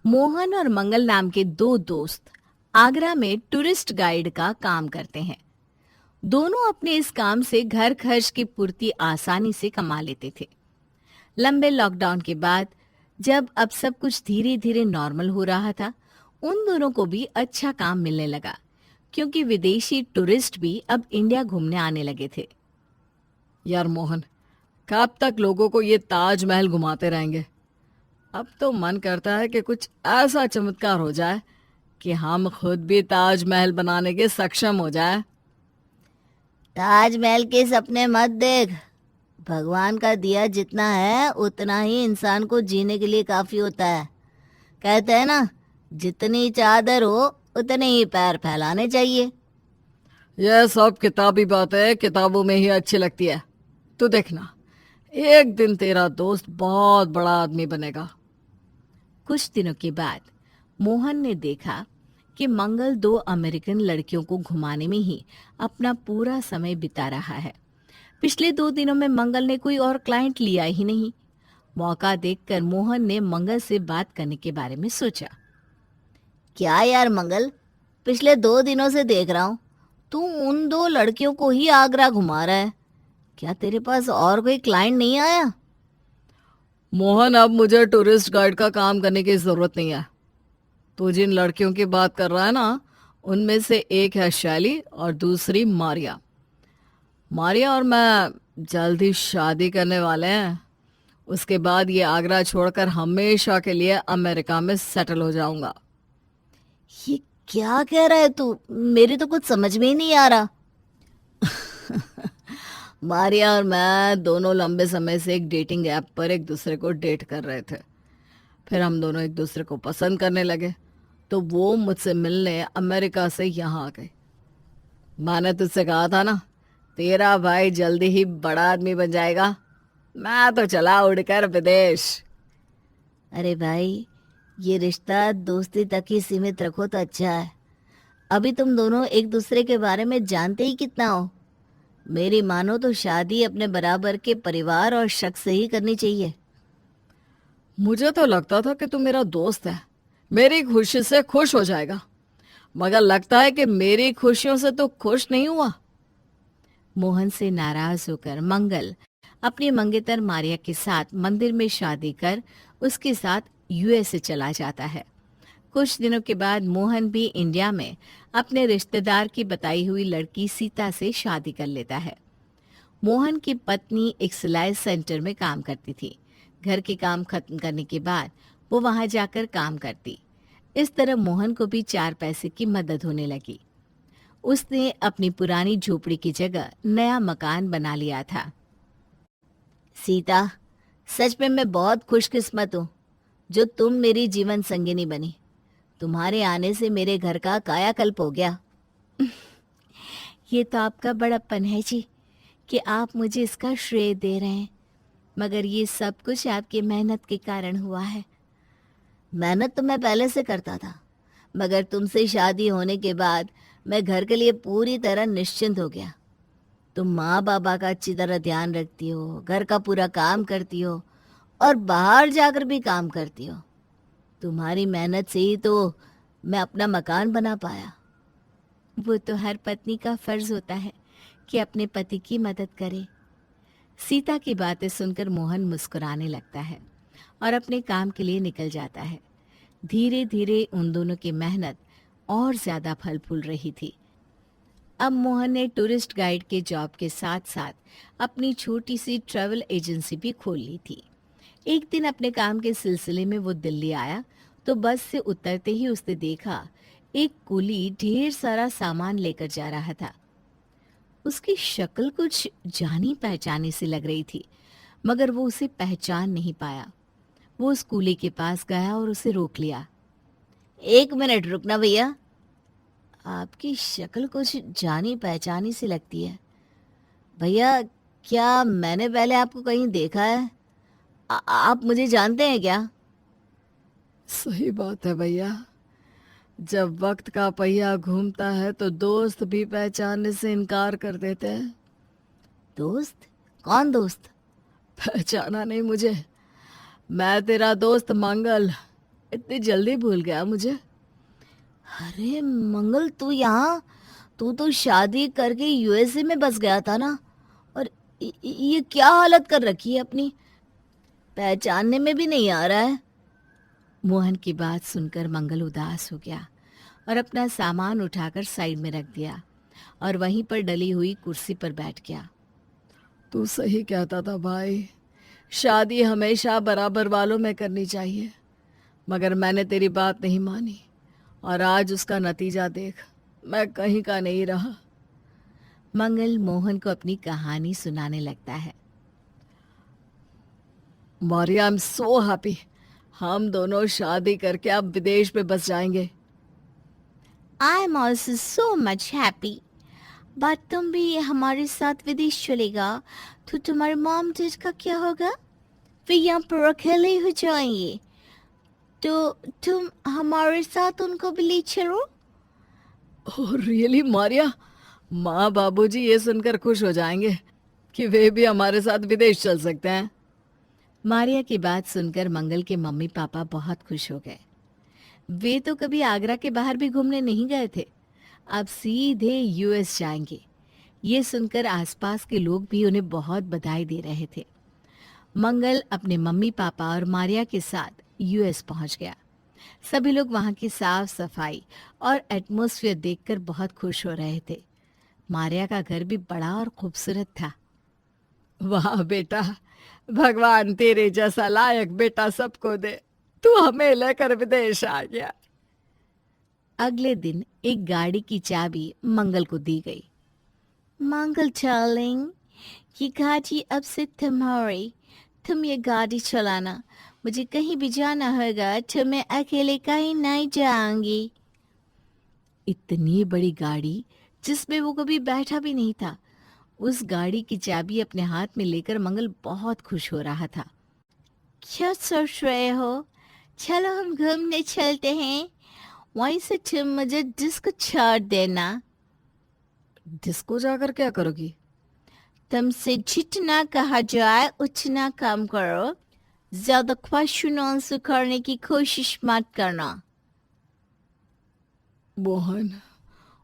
मोहन और मंगल नाम के दो दोस्त आगरा में टूरिस्ट गाइड का काम करते हैं। दोनों अपने इस काम से घर खर्च की पूर्ति आसानी से कमा लेते थे। लंबे लॉकडाउन के बाद जब अब सब कुछ धीरे धीरे नॉर्मल हो रहा था, उन दोनों को भी अच्छा काम मिलने लगा, क्योंकि विदेशी टूरिस्ट भी अब इंडिया घूमने आने लगे थे। यार मोहन, कब तक लोगों को ये ताजमहल घुमाते रहेंगे? अब तो मन करता है कि कुछ ऐसा चमत्कार हो जाए कि हम खुद भी ताजमहल बनाने के सक्षम हो जाए। ताजमहल के सपने मत देख। भगवान का दिया जितना है उतना ही इंसान को जीने के लिए काफी होता है। कहते हैं ना, जितनी चादर हो उतने ही पैर फैलाने चाहिए। यह सब किताबी बातें किताबों में ही अच्छी लगती है। तू देखना, एक दिन तेरा दोस्त बहुत बड़ा आदमी बनेगा। कुछ दिनों के बाद मोहन ने देखा कि मंगल दो अमेरिकन लड़कियों को घुमाने में ही अपना पूरा समय बिता रहा है। पिछले 2 दिनों में मंगल ने कोई और क्लाइंट लिया ही नहीं। मौका देखकर मोहन ने मंगल से बात करने के बारे में सोचा। क्या यार मंगल, पिछले 2 दिनों से देख रहा हूँ तू उन 2 लड़कियों को ही आगरा घुमा रहा है। क्या तेरे पास और कोई क्लाइंट नहीं आया? मोहन, अब मुझे टूरिस्ट गाइड का काम करने की जरूरत नहीं है। तू जिन लड़कियों की बात कर रहा है ना, उनमें से एक है शैली और दूसरी मारिया। मारिया और मैं जल्द ही शादी करने वाले हैं। उसके बाद ये आगरा छोड़कर हमेशा के लिए अमेरिका में सेटल हो जाऊंगा। ये क्या कह रहा है तू? मेरी तो कुछ समझ में ही नहीं आ रहा। मारिया और मैं दोनों लंबे समय से एक डेटिंग ऐप पर एक दूसरे को डेट कर रहे थे। फिर हम दोनों एक दूसरे को पसंद करने लगे, तो वो मुझसे मिलने अमेरिका से यहाँ आ गई। मैंने तुझसे कहा था ना, तेरा भाई जल्दी ही बड़ा आदमी बन जाएगा। मैं तो चला उड़कर विदेश। अरे भाई, ये रिश्ता दोस्ती तक ही सीमित रखो तो अच्छा है। अभी तुम दोनों एक दूसरे के बारे में जानते ही कितना हो। मेरी मानो तो शादी अपने बराबर के परिवार और शख्स से ही करनी चाहिए। मुझे तो लगता था कि तू मेरा दोस्त है, मेरी खुशी से खुश हो जाएगा, मगर लगता है कि मेरी खुशियों से तो खुश नहीं हुआ। मोहन से नाराज होकर मंगल अपनी मंगेतर मारिया के साथ मंदिर में शादी कर उसके साथ यूएसए चला जाता है। कुछ दिनों के बाद मोहन भी इंडिया में अपने रिश्तेदार की बताई हुई लड़की सीता से शादी कर लेता है। मोहन की पत्नी एक सिलाई सेंटर में काम करती थी। घर के काम खत्म करने के बाद वो वहां जाकर काम करती। इस तरह मोहन को भी 4 पैसे की मदद होने लगी। उसने अपनी पुरानी झोपड़ी की जगह नया मकान बना लिया था। सीता, सच में मैं बहुत खुशकिस्मत हूँ जो तुम मेरी जीवन संगिनी बनी। तुम्हारे आने से मेरे घर का कायाकल्प हो गया। ये तो आपका बड़प्पन है जी कि आप मुझे इसका श्रेय दे रहे हैं, मगर ये सब कुछ आपकी मेहनत के कारण हुआ है। मेहनत तो मैं पहले से करता था, मगर तुमसे शादी होने के बाद मैं घर के लिए पूरी तरह निश्चिंत हो गया। तुम माँ बाबा का अच्छी तरह ध्यान रखती हो, घर का पूरा काम करती हो और बाहर जाकर भी काम करती हो। तुम्हारी मेहनत से ही तो मैं अपना मकान बना पाया। वो तो हर पत्नी का फर्ज होता है कि अपने पति की मदद करे। सीता की बातें सुनकर मोहन मुस्कुराने लगता है और अपने काम के लिए निकल जाता है। धीरे धीरे उन दोनों की मेहनत और ज्यादा फल फूल रही थी। अब मोहन ने टूरिस्ट गाइड के जॉब के साथ साथ अपनी छोटी सी ट्रैवल एजेंसी भी खोल ली थी। एक दिन अपने काम के सिलसिले में वो दिल्ली आया तो बस से उतरते ही उसने देखा एक कुली ढेर सारा सामान लेकर जा रहा था। उसकी शक्ल कुछ जानी पहचानी सी लग रही थी, मगर वो उसे पहचान नहीं पाया। वो उस कुली के पास गया और उसे रोक लिया। 1 मिनट रुकना भैया, आपकी शक्ल कुछ जानी पहचानी सी लगती है। भैया, क्या मैंने पहले आपको कहीं देखा है? आप मुझे जानते हैं क्या? सही बात है भैया, जब वक्त का पहिया घूमता है तो दोस्त भी पहचानने से इनकार कर देते हैं। दोस्त? कौन दोस्त? पहचाना नहीं मुझे? मैं तेरा दोस्त मंगल। इतनी जल्दी भूल गया मुझे? अरे मंगल, तू तो शादी करके यूएसए में बस गया था ना। और ये क्या हालत कर रखी है अपनी, पहचानने में भी नहीं आ रहा है। मोहन की बात सुनकर मंगल उदास हो गया और अपना सामान उठाकर साइड में रख दिया और वहीं पर डली हुई कुर्सी पर बैठ गया। तू सही कहता था भाई, शादी हमेशा बराबर वालों में करनी चाहिए, मगर मैंने तेरी बात नहीं मानी और आज उसका नतीजा देख, मैं कहीं का नहीं रहा। मंगल मोहन को अपनी कहानी सुनाने लगता है। Maria, I am so happy. हम दोनों शादी करके अब विदेश में बस जाएंगे। I am also so much happy. But तुम भी हमारे साथ विदेश चलेगा तो तुम्हारे मॉम डैड का क्या होगा? वे यहाँ पर अकेले हो जाएंगे, तो तुम हमारे साथ उनको भी ले चलो। ओह रियली मारिया, माँ बाबूजी ये सुनकर खुश हो जाएंगे कि वे भी हमारे साथ विदेश चल सकते हैं। मारिया की बात सुनकर मंगल के मम्मी पापा बहुत खुश हो गए। वे तो कभी आगरा के बाहर भी घूमने नहीं गए थे, अब सीधे यूएस जाएंगे। ये सुनकर आसपास के लोग भी उन्हें बहुत बधाई दे रहे थे। मंगल अपने मम्मी पापा और मारिया के साथ यूएस पहुंच गया। सभी लोग वहां की साफ सफाई और एटमॉस्फेयर देखकर बहुत खुश हो रहे थे। मारिया का घर भी बड़ा और खूबसूरत था। वाह बेटा, भगवान तेरे जैसा लायक बेटा सबको दे, तू हमें लेकर विदेश आ गया। अगले दिन एक गाड़ी की चाबी मंगल को दी गई। मंगल डार्लिंग, ये गाड़ी अब से तुम्हारी, तुम ये गाड़ी चलाना। मुझे कहीं भी जाना होगा तो मैं अकेले कहीं नहीं जाऊंगी। इतनी बड़ी गाड़ी जिसमें वो कभी बैठा भी नहीं था, उस गाड़ी की चाबी अपने हाथ में लेकर मंगल बहुत खुश हो रहा था। क्या सोच रहे हो? चलो हम घूमने चलते हैं, वहीं से तुम मुझे डिस्को छोड़ देना। डिस्को जाकर क्या करोगी? तुमसे जितना कहा जाए उतना काम करो, ज्यादा क्वेश्चन आंसर करने की कोशिश मत करना। मोहन,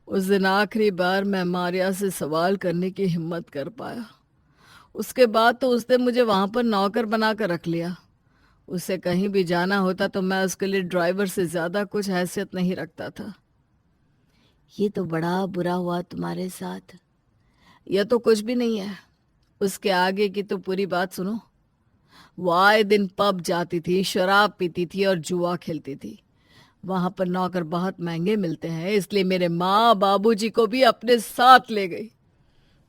उस दिन आखिरी बार मैं मारिया से सवाल करने की हिम्मत कर पाया। उसके बाद तो उसने मुझे वहां पर नौकर बनाकर रख लिया। उसे कहीं भी जाना होता तो मैं उसके लिए ड्राइवर से ज्यादा कुछ हैसियत नहीं रखता था। ये तो बड़ा बुरा हुआ तुम्हारे साथ। यह तो कुछ भी नहीं है, उसके आगे की तो पूरी बात सुनो। वो आए दिन पब जाती थी, शराब पीती थी और जुआ खेलती थी। वहां पर नौकर बहुत महंगे मिलते हैं, इसलिए मेरे माँ बाबूजी को भी अपने साथ ले गई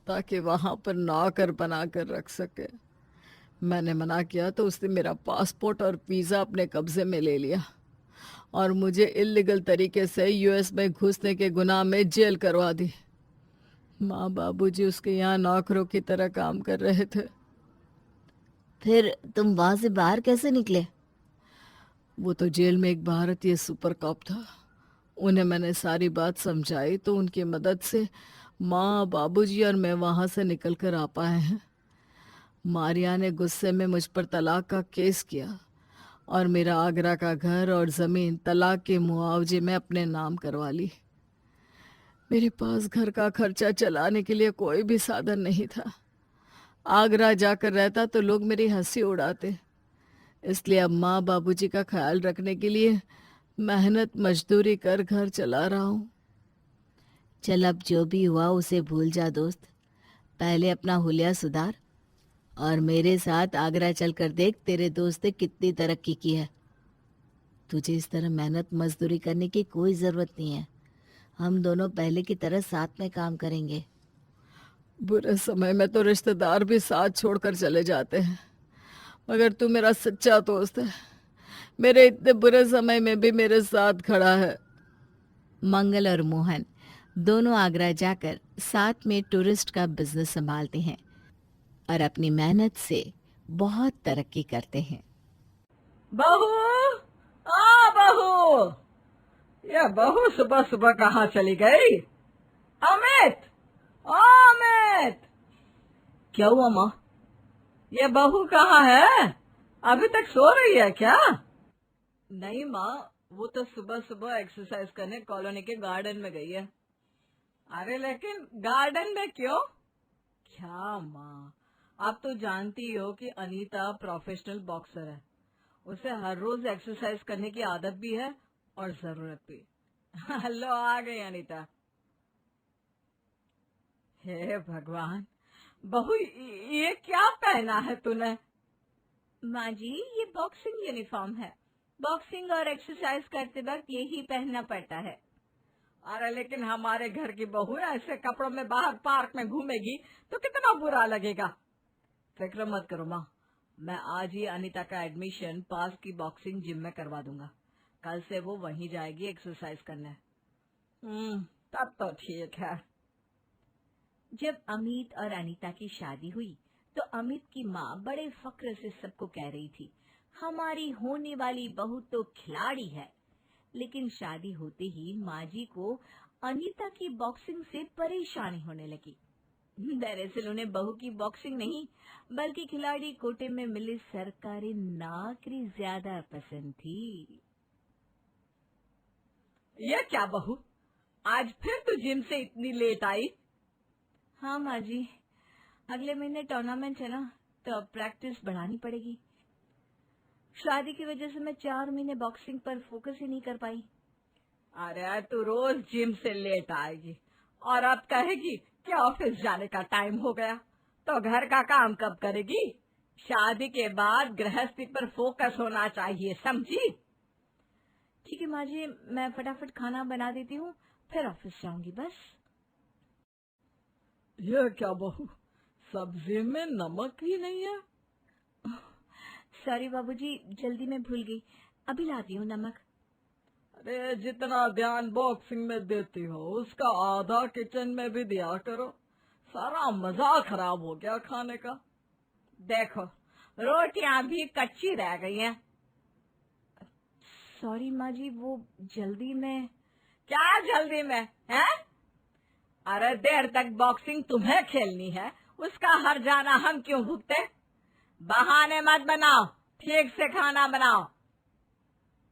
ताकि वहां पर नौकर बना कर रख सके। मैंने मना किया तो उसने मेरा पासपोर्ट और वीज़ा अपने कब्जे में ले लिया और मुझे इल्लीगल तरीके से यूएस में घुसने के गुनाह में जेल करवा दी। माँ बाबूजी उसके यहाँ नौकरों की तरह काम कर रहे थे। फिर तुम वहां से बाहर कैसे निकले? वो तो जेल में एक भारतीय सुपर कॉप था। उन्हें मैंने सारी बात समझाई तो उनकी मदद से माँ बाबूजी और मैं वहां से निकल कर आ पाए हैं। मारिया ने गुस्से में मुझ पर तलाक का केस किया और मेरा आगरा का घर और ज़मीन तलाक के मुआवजे में अपने नाम करवा ली। मेरे पास घर का खर्चा चलाने के लिए कोई भी साधन नहीं था। आगरा जाकर रहता तो लोग मेरी हंसी उड़ाते, इसलिए अब माँ बाबूजी का ख्याल रखने के लिए मेहनत मजदूरी कर घर चला रहा हूँ। चल, अब जो भी हुआ उसे भूल जा दोस्त। पहले अपना हुलिया सुधार और मेरे साथ आगरा चलकर देख तेरे दोस्त ने कितनी तरक्की की है। तुझे इस तरह मेहनत मजदूरी करने की कोई ज़रूरत नहीं है। हम दोनों पहले की तरह साथ में काम करेंगे। बुरे समय में तो रिश्तेदार भी साथ छोड़कर चले जाते हैं, मगर तू मेरा सच्चा दोस्त है। मेरे इतने बुरे समय में भी मेरे साथ खड़ा है। मंगल और मोहन दोनों आगरा जाकर साथ में टूरिस्ट का बिजनेस संभालते हैं और अपनी मेहनत से बहुत तरक्की करते हैं। बहू, आ बहू, ये बहू सुबह सुबह कहाँ चली गई? अमित, ओ अमित, क्या हुआ माँ? ये बहू कहाँ है? अभी तक सो रही है क्या? नहीं माँ, वो तो सुबह सुबह एक्सरसाइज करने कॉलोनी के गार्डन में गई है। अरे लेकिन गार्डन में क्यों? क्या माँ, आप तो जानती हो कि अनीता प्रोफेशनल बॉक्सर है। उसे हर रोज एक्सरसाइज करने की आदत भी है और जरूरत भी। लो आ गई अनीता। हे भगवान, बहू ये क्या पहना है तूने? माँ जी, ये बॉक्सिंग यूनिफॉर्म है। बॉक्सिंग और एक्सरसाइज करते वक्त यही पहनना पड़ता है। अरे लेकिन हमारे घर की बहू ऐसे कपड़ों में बाहर पार्क में घूमेगी तो कितना बुरा लगेगा। फिक्र मत करो माँ, मैं आज ही अनीता का एडमिशन पास की बॉक्सिंग जिम में करवा दूंगा। कल से वो वहीं जाएगी एक्सरसाइज करने। तब तो ठीक है। जब अमित और अनीता की शादी हुई तो अमित की माँ बड़े फक्र से सबको कह रही थी, हमारी होने वाली बहू तो खिलाड़ी है। लेकिन शादी होते ही माँ जी को अनीता की बॉक्सिंग से परेशानी होने लगी। दरअसल उन्हें बहू की बॉक्सिंग नहीं बल्कि खिलाड़ी कोटे में मिली सरकारी नौकरी ज्यादा पसंद थी। ये क्या बहू, आज फिर तू जिम से इतनी लेट आई? हाँ माँ जी, अगले महीने टूर्नामेंट है ना, तो प्रैक्टिस बढ़ानी पड़ेगी। शादी की वजह से मैं 4 महीने बॉक्सिंग पर फोकस ही नहीं कर पाई। अरे तू रोज जिम से लेट आएगी और अब कहेगी कि ऑफिस जाने का टाइम हो गया, तो घर का काम कब करेगी? शादी के बाद गृहस्थी पर फोकस होना चाहिए, समझी? ठीक है माँ जी, मैं फटाफट खाना बना देती हूँ, फिर ऑफिस जाऊंगी बस। ये क्या बहू, सब्जी में नमक ही नहीं है? सॉरी बाबूजी, जल्दी में भूल गई, अभी लाती हूँ नमक। अरे जितना ध्यान बॉक्सिंग में देती हो उसका आधा किचन में भी दिया करो। सारा मजा खराब हो गया खाने का। देखो रोटियां भी कच्ची रह गई हैं। सॉरी माँ जी, वो जल्दी में। क्या जल्दी में है? अरे देर तक बॉक्सिंग तुम्हें खेलनी है, उसका हर जाना हम क्यों भुगते? बहाने मत बनाओ, ठीक से खाना बनाओ।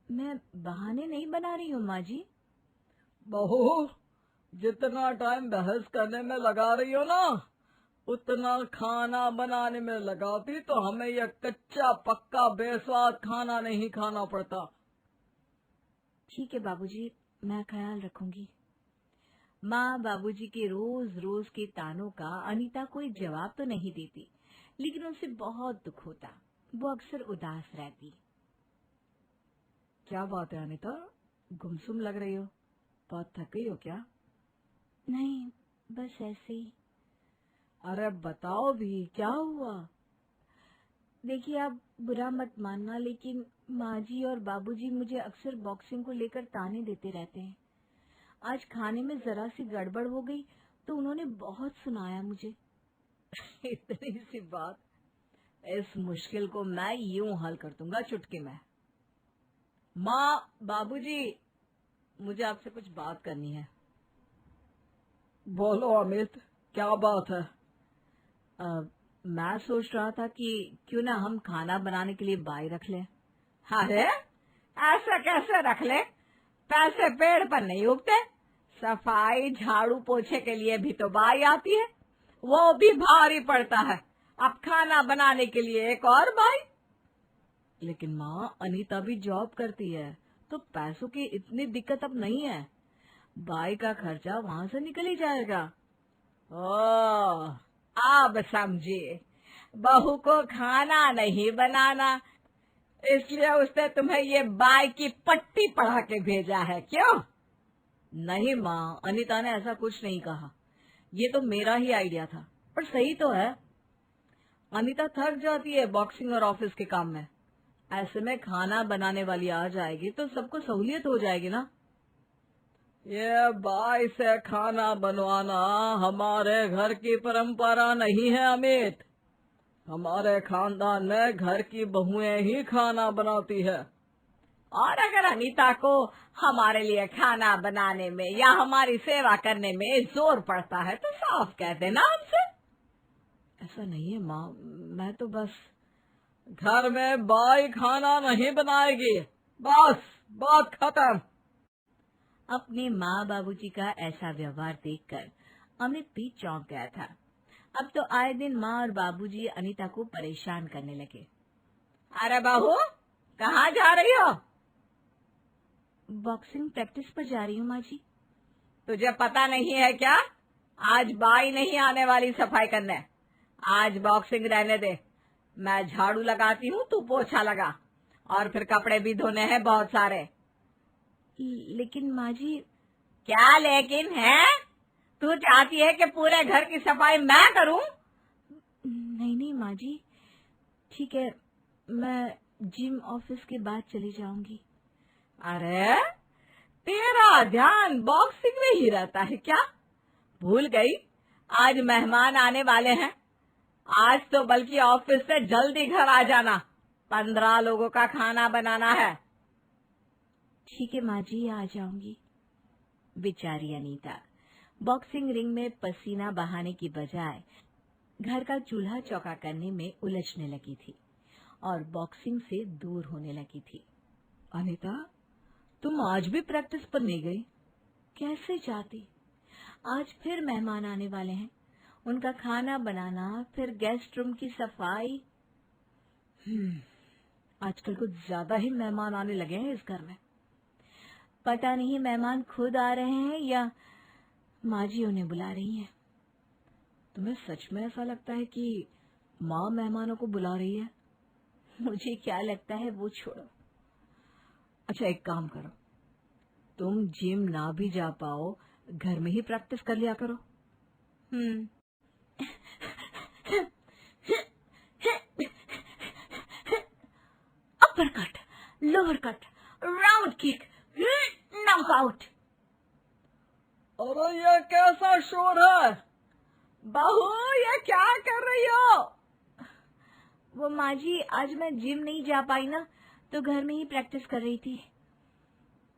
मैं बहाने नहीं बना रही हूँ माँ जी। बहू, जितना टाइम बहस करने में लगा रही हो ना, उतना खाना बनाने में लगाती तो हमें यह कच्चा पक्का बेस्वाद खाना नहीं खाना पड़ता। ठीक है बाबूजी, मैं ख्याल रखूंगी। माँ बाबूजी के रोज रोज के तानों का अनीता कोई जवाब तो नहीं देती, लेकिन उनसे बहुत दुख होता। वो अक्सर उदास रहती। क्या बात है अनीता, गुमसुम लग रही हो? बहुत थक गई हो क्या? नहीं, बस ऐसे ही। अरे बताओ भी, क्या हुआ? देखिए आप बुरा मत मानना, लेकिन माँ जी और बाबूजी मुझे अक्सर बॉक्सिंग को लेकर ताने देते रहते हैं। आज खाने में जरा सी गड़बड़ हो गई तो उन्होंने बहुत सुनाया मुझे। इतनी सी बात, इस मुश्किल को मैं यूं हल कर दूंगा चुटकी में। माँ बाबूजी, मुझे आपसे कुछ बात करनी है। बोलो अमित, क्या बात है? मैं सोच रहा था कि क्यों ना हम खाना बनाने के लिए बाई रख लें। अरे ऐसा कैसे रख ले? पैसे पेड़ पर नहीं उगते। सफाई झाड़ू पोछे के लिए भी तो बाई आती है, वो भी भारी पड़ता है। अब खाना बनाने के लिए एक और बाई। लेकिन माँ, अनीता भी जॉब करती है तो पैसों की इतनी दिक्कत अब नहीं है। बाई का खर्चा वहाँ से निकल ही जाएगा। ओह, अब समझिए, बहू को खाना नहीं बनाना, इसलिए उसने तुम्हें ये बाई की पट्टी पढ़ा के भेजा है, क्यों? नहीं माँ, अनीता ने ऐसा कुछ नहीं कहा। ये तो मेरा ही आइडिया था, पर सही तो है। अनीता थक जाती है बॉक्सिंग और ऑफिस के काम में। ऐसे में खाना बनाने वाली आ जाएगी तो सबको सहूलियत हो जाएगी ना। ये बाई से खाना बनवाना हमारे घर की परंपरा नहीं है अमित। हमारे खानदान में घर की बहुएं ही खाना बनाती है। और अगर अनीता को हमारे लिए खाना बनाने में या हमारी सेवा करने में जोर पड़ता है तो साफ कह देना हमसे। ऐसा नहीं है माँ, मैं तो बस। घर में बाई खाना नहीं बनाएगी, बस बात खत्म। अपने माँ बाबूजी का ऐसा व्यवहार देखकर अमित भी चौंक गया था। अब तो आए दिन माँ और बाबूजी अनीता को परेशान करने लगे। अरे बहू, कहाँ जा रही हो? बॉक्सिंग प्रैक्टिस पर जा रही हूँ माँ जी। तुझे पता नहीं है क्या? आज बाई नहीं आने वाली सफाई करने। आज बॉक्सिंग रहने दे। मैं झाड़ू लगाती हूँ, तू पोछा लगा, और फिर कपड़े भी धोने हैं बहुत सारे। लेकिन माँ जी। क्या लेकिन है? तू चाहती है कि पूरे घर की सफाई मैं करूं? नहीं नहीं माँ जी, ठीक है, मैं जिम ऑफिस के बाद चली जाऊंगी। अरे, तेरा ध्यान बॉक्सिंग में ही रहता है क्या? भूल गई, आज मेहमान आने वाले हैं। आज तो बल्कि ऑफिस से जल्दी घर आ जाना। 15 लोगों का खाना बनाना है। ठीक है माँ जी, आ जाऊंगी। बेचारी अनीता बॉक्सिंग रिंग में पसीना बहाने की बजाय घर का चूल्हा चौका करने में उलझने लगी थी और बॉक्सिंग से दूर होने लगी थी। अनीता, तुम आज भी प्रैक्टिस पर नहीं गई? कैसे जाती? आज फिर मेहमान आने वाले हैं, उनका खाना बनाना, फिर गेस्ट रूम की सफाई। आजकल कुछ ज्यादा ही मेहमान आने लगे हैं इस घर में। पता नहीं मेहमान खुद आ रहे हैं या माँ जी उन्हें बुला रही हैं। तुम्हें सच में ऐसा लगता है कि माँ मेहमानों को बुला रही है? मुझे क्या लगता है वो छोड़ो। अच्छा, एक काम करो, तुम जिम ना भी जा पाओ, घर में ही प्रैक्टिस कर लिया करो। Upper cut, lower cut, round kick, knockout. अरे ये कैसा शोर है? बहू, ये क्या कर रही हो? वो माँ जी, आज मैं जिम नहीं जा पाई ना, तो घर में ही प्रैक्टिस कर रही थी।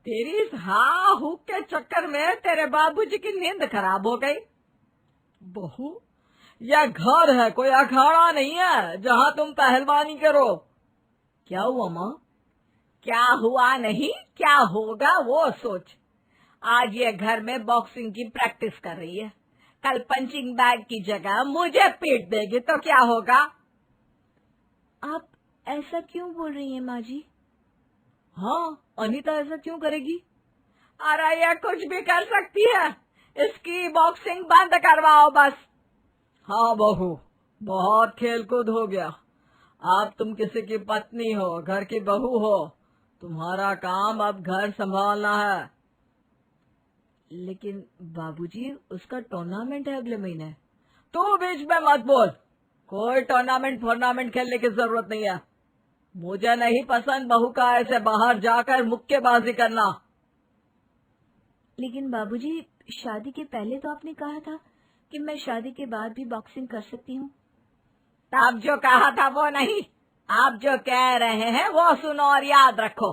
तेरी इस हाँ हुक के चक्कर में तेरे बाबूजी की नींद खराब हो गई। बहू, यह घर है, कोई अखाड़ा नहीं है जहाँ तुम पहलवानी करो। क्या हुआ माँ? क्या हुआ नहीं, क्या होगा वो सोच। आज ये घर में बॉक्सिंग की प्रैक्टिस कर रही है, कल पंचिंग बैग की जगह मुझे पीट देगी तो क्या होगा? आप ऐसा क्यों बोल रही हैं माँ जी? हाँ, अनीता ऐसा क्यों करेगी? अरे ये कुछ भी कर सकती है, इसकी बॉक्सिंग बंद करवाओ बस। हाँ बहू, बहुत खेलकूद हो गया। अब तुम किसी की पत्नी हो, घर की बहू हो, तुम्हारा काम अब घर संभालना है। लेकिन बाबूजी, उसका टूर्नामेंट है अगले महीने। तू बीच में मत बोल। कोई टूर्नामेंट खेलने की जरूरत नहीं है। मुझे नहीं पसंद बहू का ऐसे बाहर जाकर मुक्केबाजी करना। लेकिन बाबूजी, शादी के पहले तो आपने कहा था कि मैं शादी के बाद भी बॉक्सिंग कर सकती हूँ। तब जो कहा था वो नहीं, आप जो कह रहे हैं वो सुनो और याद रखो।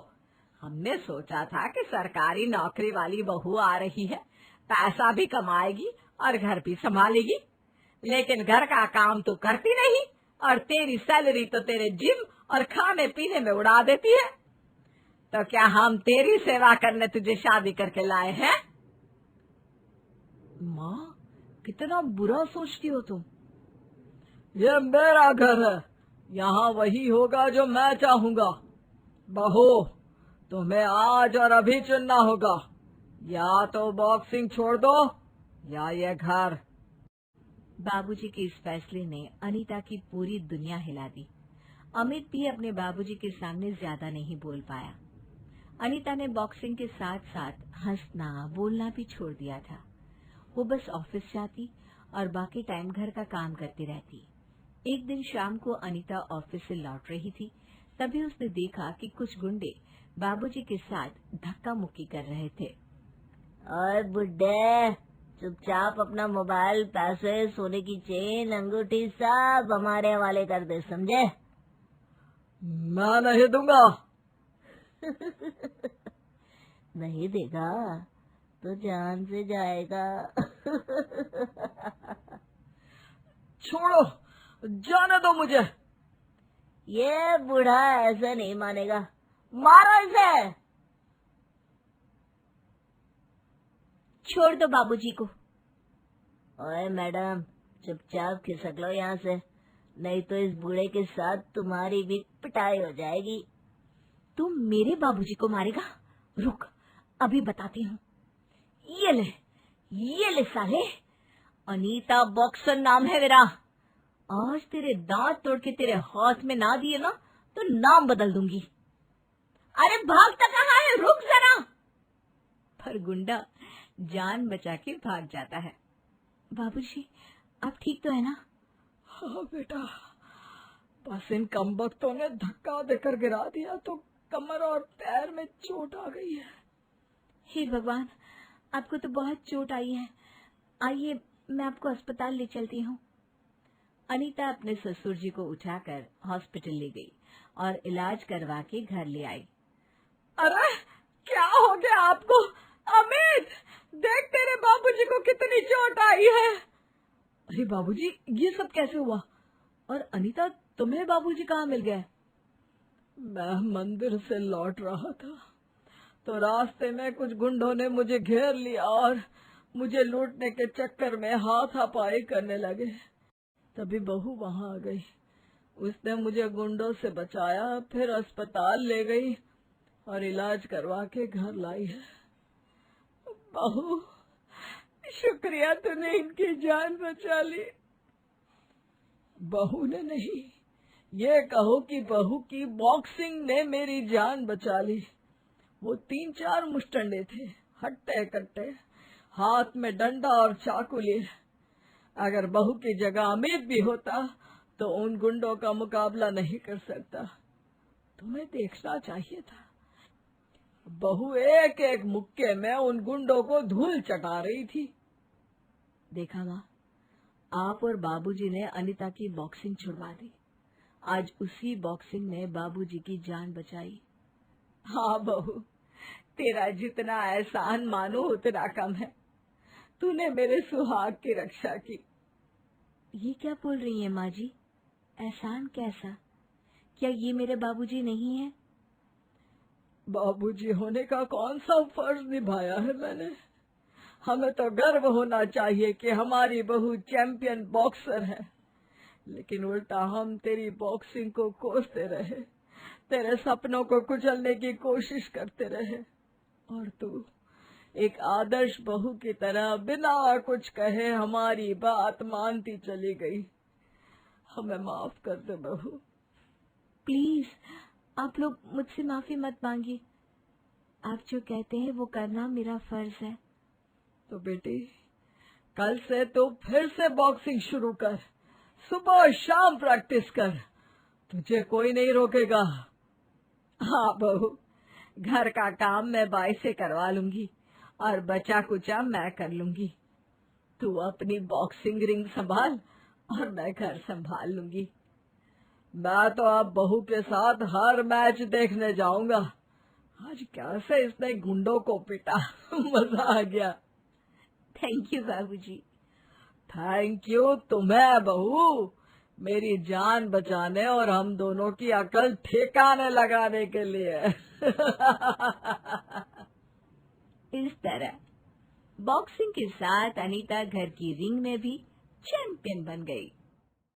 हमने सोचा था कि सरकारी नौकरी वाली बहू आ रही है, पैसा भी कमाएगी और घर भी संभालेगी, लेकिन घर का काम तो करती नहीं और तेरी सैलरी तो तेरे जिम और खाने पीने में उड़ा देती है। तो क्या हम तेरी सेवा करने तुझे शादी करके लाए हैं? माँ, कितना बुरा सोचती हो तुम। ये मेरा घर है, यहाँ वही होगा जो मैं चाहूंगा। बहू, तुम्हें आज और अभी चुनना होगा, या तो बॉक्सिंग छोड़ दो या ये घर। बाबूजी के इस फैसले ने अनीता की पूरी दुनिया हिला दी। अमित भी अपने बाबूजी के सामने ज्यादा नहीं बोल पाया। अनीता ने बॉक्सिंग के साथ साथ हंसना बोलना भी छोड़ दिया था। वो बस ऑफिस जाती और बाकी टाइम घर का काम करती रहती। एक दिन शाम को अनीता ऑफिस से लौट रही थी, तभी उसने देखा कि कुछ गुंडे बाबूजी के साथ धक्का मुक्की कर रहे थे। और बुड्ढे, चुपचाप अपना मोबाइल, पैसे, सोने की चेन, अंगूठी सब हमारे हवाले कर दे, समझे? मैं नहीं दूंगा। नहीं देगा तो जान से जाएगा। छोड़ो, जाने दो मुझे। ये बूढ़ा ऐसा नहीं मानेगा। मारो इसे। छोड़ दो बाबूजी को। ओए मैडम, चुपचाप खिसक लो यहाँ से, नहीं तो इस बूढ़े के साथ तुम्हारी भी पिटाई हो जाएगी। तू मेरे बाबूजी को मारेगा? रुक, अभी बताती हूँ। ये ले साले, अनीता बॉक्सर नाम है मेरा। आज तेरे दांत तोड़ के तेरे हाथ में ना दिए ना तो नाम बदल दूंगी। अरे भागता कहाँ है, रुक जरा। पर गुंडा जान बचा के भाग जाता है। बाबूजी, आप ठीक तो है ना? हाँ बेटा, बस इन कमबख्तों ने धक्का देकर गिरा दिया तो कमर और पैर में चोट आ गई है। हे भगवान, आपको तो बहुत चोट आई है। आइए, मैं आपको अस्पताल ले चलती हूँ। अनीता अपने ससुर जी को उठाकर हॉस्पिटल ले गई और इलाज करवा के घर ले आई। अरे क्या हो गया आपको? अमित, देख तेरे बाबूजी को कितनी चोट आई है। अरे बाबूजी, ये सब कैसे हुआ? और अनीता, तुम्हें बाबूजी कहाँ मिल गए? मैं मंदिर से लौट रहा था तो रास्ते में कुछ गुंडों ने मुझे घेर लिया और मुझे लूटने के चक्कर में हाथापाई करने लगे। तभी बहू वहां आ गई, उसने मुझे गुंडों से बचाया, फिर अस्पताल ले गई और इलाज करवा के घर लाई है। बहू, शुक्रिया, तूने इनकी जान बचा ली। बहू ने नहीं, ये कहो कि बहू की बॉक्सिंग ने मेरी जान बचा ली। वो 3-4 मुस्टंडे थे, हट्टे कट्टे, हाथ में डंडा और चाकू लिए। अगर बहू की जगह अमित भी होता तो उन गुंडों का मुकाबला नहीं कर सकता। तुम्हें देखना चाहिए था, बहू एक एक मुक्के में उन गुंडों को धूल चटा रही थी। देखा माँ, आप और बाबूजी ने अनीता की बॉक्सिंग छुड़वा दी। आज उसी बॉक्सिंग ने बाबूजी की जान बचाई। हाँ बहू, तेरा जितना एहसान मानो उतना कम है। तूने मेरे सुहाग की रक्षा की। ये क्या बोल रही है माँ जी? एहसान कैसा? क्या ये मेरे बाबूजी नहीं है? बाबूजी होने का कौन सा फर्ज निभाया है मैंने? हमें तो गर्व होना चाहिए कि हमारी बहू चैंपियन बॉक्सर है, लेकिन उल्टा हम तेरी बॉक्सिंग को कोसते रहे, तेरे सपनों को कुचलने की कोशिश करते रहे, और तू एक आदर्श बहू की तरह बिना कुछ कहे हमारी बात मानती चली गई। हमें माफ कर दे बहू। प्लीज, आप लोग मुझसे माफी मत मांगिए। आप जो कहते हैं वो करना मेरा फर्ज है। तो बेटी, कल से तो फिर से बॉक्सिंग शुरू कर, सुबह शाम प्रैक्टिस कर, तुझे कोई नहीं रोकेगा। हाँ बहू, घर का काम मैं बाई से करवा लूंगी और बचा कुचा मैं कर लूंगी। तू अपनी बॉक्सिंग रिंग संभाल और मैं घर संभाल लूंगी। मैं तो अब बहू के साथ हर मैच देखने जाऊंगा। आज कैसे इसने गुंडों को पीटा, मजा आ गया। थैंक यू बाबूजी। थैंक यू तुम्हें बहू, मेरी जान बचाने और हम दोनों की अकल ठिकाने लगाने के लिए। इस तरह बॉक्सिंग के साथ अनीता घर की रिंग में भी चैंपियन बन गई।